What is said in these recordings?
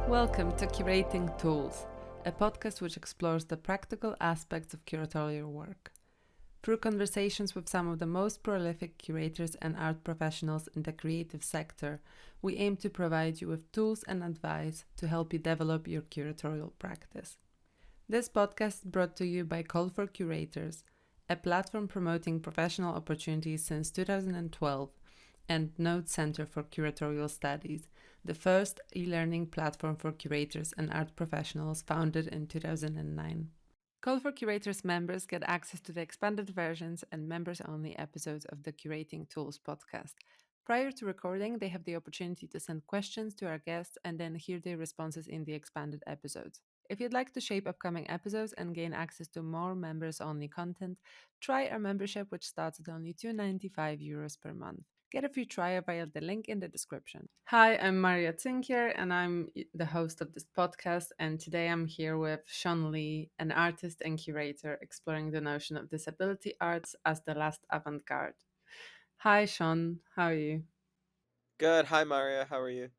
Welcome to Curating Tools, a podcast which explores the practical aspects of curatorial work. Through conversations with some of the most prolific curators and art professionals in the creative sector, we aim to provide you with tools and advice to help you develop your curatorial practice. This podcast is brought to you by Call for Curators, a platform promoting professional opportunities since 2012, and Node Center for Curatorial Studies, the first e-learning platform for curators and art professionals founded in 2009. Call for Curators members get access to the expanded versions and members-only episodes of the Curating Tools podcast. Prior to recording, they have the opportunity to send questions to our guests and then hear their responses in the expanded episodes. If you'd like to shape upcoming episodes and gain access to more members-only content, try our membership, which starts at only €295 per month. Get a free trial via the link in the description. Hi, I'm Maria Zinkier, and I'm the host of this podcast. And today I'm here with Sean Lee, an artist and curator exploring the notion of disability arts as the last avant-garde. Hi, Sean. How are you? Good. Hi, Maria. How are you?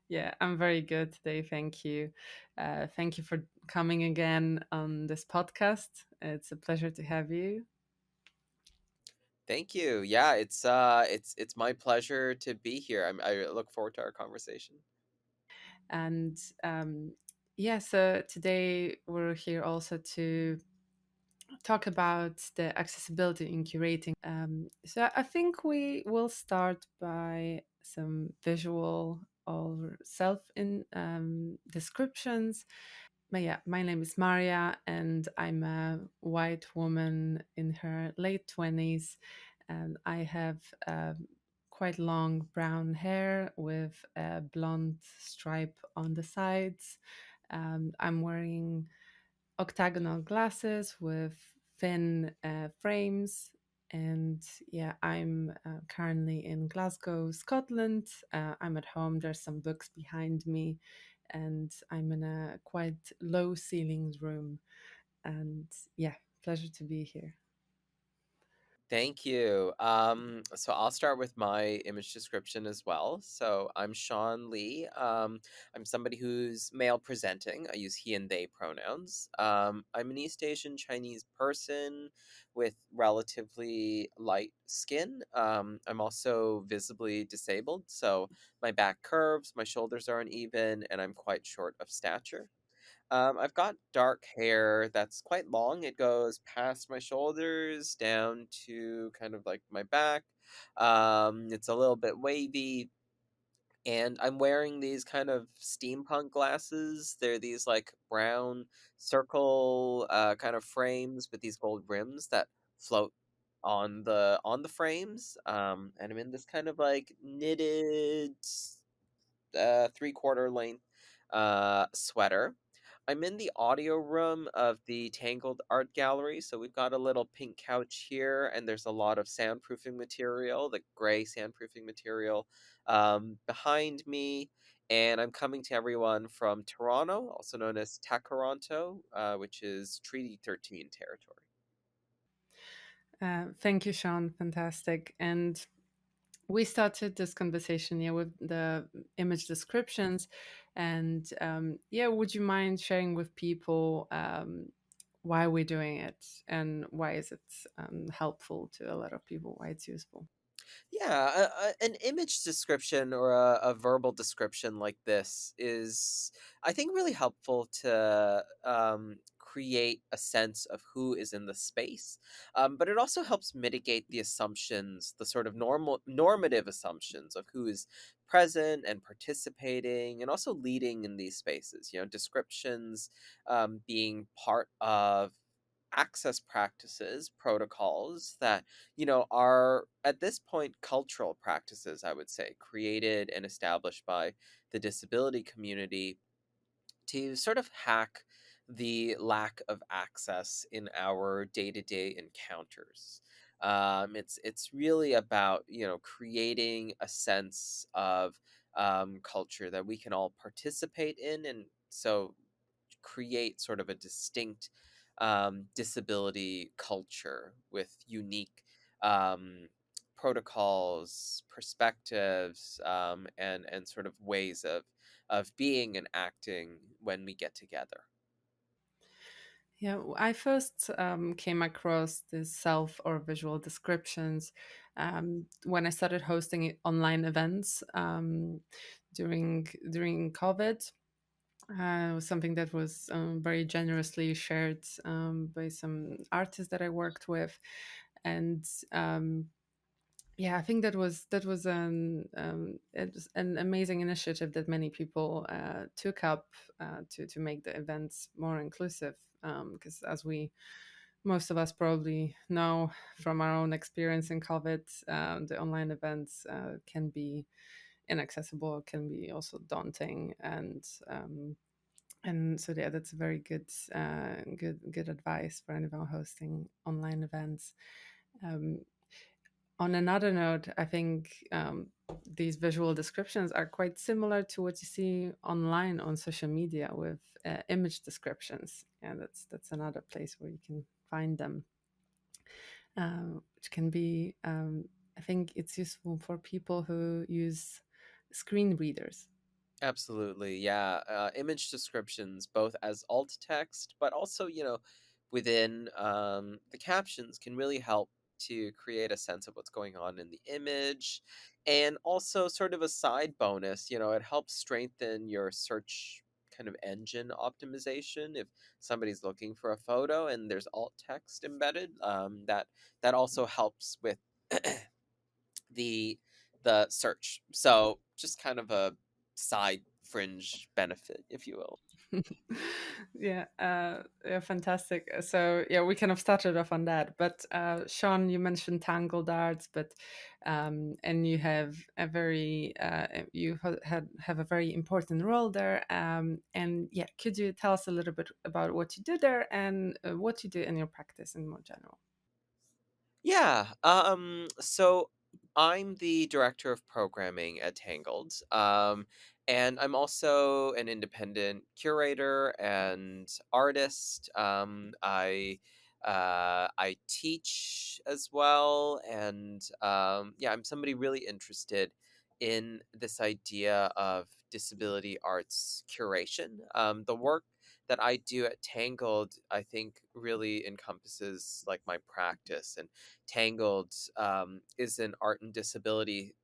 Yeah, I'm very good today. Thank you. Thank you for coming again on this podcast. It's a pleasure to have you. Thank you. Yeah, it's my pleasure to be here. I look forward to our conversation. And yeah, so today we're here also to talk about the accessibility in curating. So I think we will start by some visual or self in descriptions. But yeah, my name is Maria, and I'm a white woman in her late 20s, and I have quite long brown hair with a blonde stripe on the sides. I'm wearing octagonal glasses with thin frames. And yeah, I'm currently in Glasgow, Scotland. I'm at home. There's some books behind me, and I'm in a quite low ceilinged room. And yeah, pleasure to be here. Thank you. So I'll start with my image description as well. So I'm Sean Lee. I'm somebody who's male presenting. I use he and they pronouns. I'm an East Asian Chinese person with relatively light skin. I'm also visibly disabled. So my back curves, my shoulders are uneven, and I'm quite short of stature. I've got dark hair that's quite long. It goes past my shoulders down to kind of like my back. It's a little bit wavy, and I'm wearing these kind of steampunk glasses. They're these like brown circle kind of frames with these gold rims that float on the frames. And I'm in this kind of like knitted 3/4 length sweater. I'm in the audio room of the Tangled Art Gallery. So we've got a little pink couch here, and there's a lot of soundproofing material, the gray soundproofing material behind me. And I'm coming to everyone from Toronto, also known as Takaronto, which is Treaty 13 territory. Thank you, Sean. Fantastic. And we started this conversation here with the image descriptions. And yeah, would you mind sharing with people why we're doing it and why is it helpful to a lot of people, why it's useful? Yeah, an image description or a verbal description like this is, I think, really helpful to create a sense of who is in the space. But it also helps mitigate the assumptions, the sort of normative assumptions of who is present and participating and also leading in these spaces. You know, descriptions being part of access practices, protocols that, are at this point cultural practices, I would say, created and established by the disability community to sort of hack the lack of access in our day-to-day encounters. It's really about, creating a sense of culture that we can all participate in, and so create sort of a distinct disability culture with unique um, protocols, perspectives, and sort of ways of being and acting when we get together. Yeah, I first came across these self or visual descriptions when I started hosting online events during COVID. It was something that was very generously shared by some artists that I worked with, and yeah, I think that was it was an amazing initiative that many people took up to make the events more inclusive. Because as we most of us probably know from our own experience in COVID, the online events can be inaccessible, can be also daunting, and so yeah, that's a very good advice for anyone hosting online events. Um, on another note, I think these visual descriptions are quite similar to what you see online on social media with image descriptions. Yeah, that's another place where you can find them, which can be. I think it's useful for people who use screen readers. Absolutely, yeah. Image descriptions, both as alt text, but also, within the captions, can really help to create a sense of what's going on in the image. And also, sort of a side bonus, it helps strengthen your search kind of engine optimization. If somebody's looking for a photo and there's alt text embedded, that also helps with the the search. So just kind of a side fringe benefit, if you will. Yeah, yeah, fantastic. So yeah, we kind of started off on that, but Sean, you mentioned Tangled Arts, but and you have a very have a very important role there. And yeah, could you tell us a little bit about what you do there and what you do in your practice in more general? Yeah. So I'm the director of programming at Tangled. And I'm also an independent curator and artist. I teach as well, and yeah, I'm somebody really interested in this idea of disability arts curation. The work that I do at Tangled, I think, really encompasses like my practice. And Tangled is an art and disability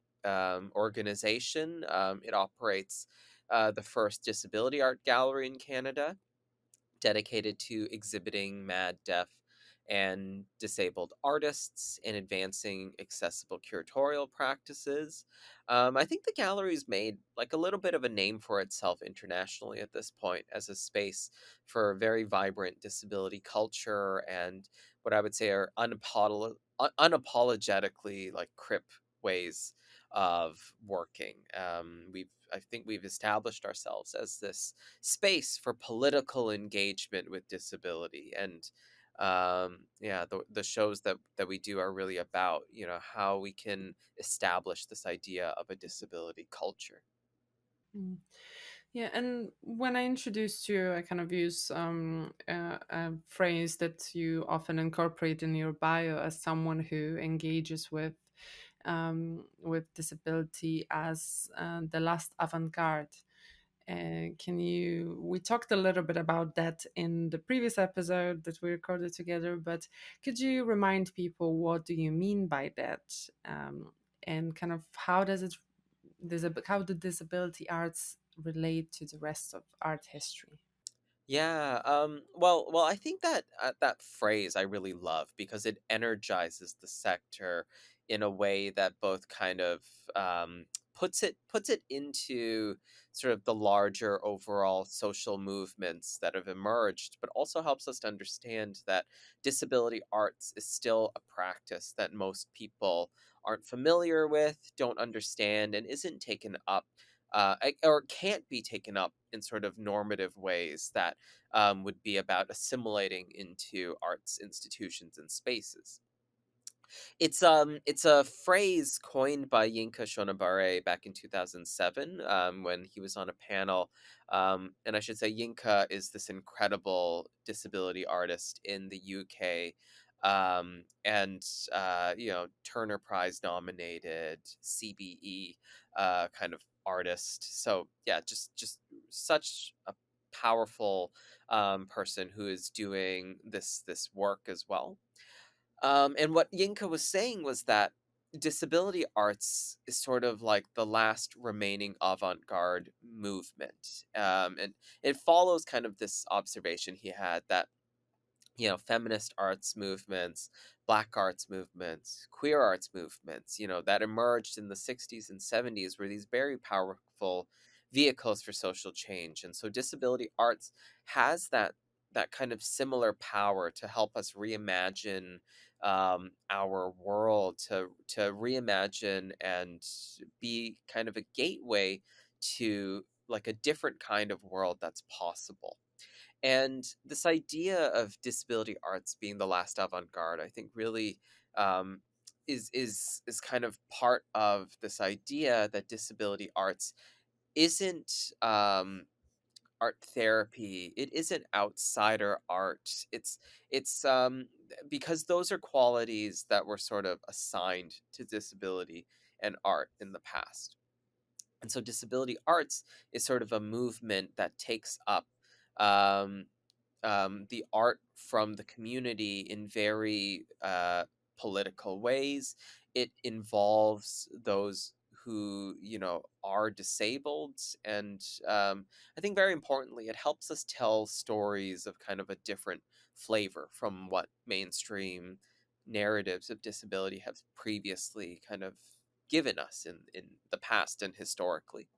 organization. It operates the first disability art gallery in Canada, dedicated to exhibiting mad, deaf, and disabled artists and advancing accessible curatorial practices. I think the gallery's made like a little bit of a name for itself internationally at this point as a space for very vibrant disability culture and what I would say are unapologetically like crip ways of working. I think we've established ourselves as this space for political engagement with disability. And yeah, the shows that we do are really about how we can establish this idea of a disability culture. Mm. Yeah, and when I introduced you, I kind of use a phrase that you often incorporate in your bio as someone who engages with disability as the last avant-garde. We talked a little bit about that in the previous episode that we recorded together, but could you remind people what do you mean by that? And kind of how do disability arts relate to the rest of art history? Yeah. Well, I think that that phrase I really love because it energizes the sector in a way that both kind of puts it into sort of the larger overall social movements that have emerged, but also helps us to understand that disability arts is still a practice that most people aren't familiar with, don't understand, and isn't taken up. Or can't be taken up in sort of normative ways that would be about assimilating into arts institutions and spaces. It's a phrase coined by Yinka Shonobare back in 2007 when he was on a panel. And I should say Yinka is this incredible disability artist in the UK. and Turner Prize nominated CBE kind of artist. So yeah, just such a powerful person who is doing this work as well. And what Yinka was saying was that disability arts is sort of like the last remaining avant-garde movement, and it follows kind of this observation he had that feminist arts movements, black arts movements, queer arts movements, that emerged in the 60s and 70s were these very powerful vehicles for social change. And so disability arts has that kind of similar power to help us reimagine our world, to reimagine and be kind of a gateway to like a different kind of world that's possible. And this idea of disability arts being the last avant-garde, I think, really um, is kind of part of this idea that disability arts isn't art therapy. It isn't outsider art. It's because those are qualities that were sort of assigned to disability and art in the past. And so disability arts is sort of a movement that takes up um, the art from the community in very political ways. It involves those who are disabled, and I think very importantly, it helps us tell stories of kind of a different flavor from what mainstream narratives of disability have previously kind of given us in the past and historically.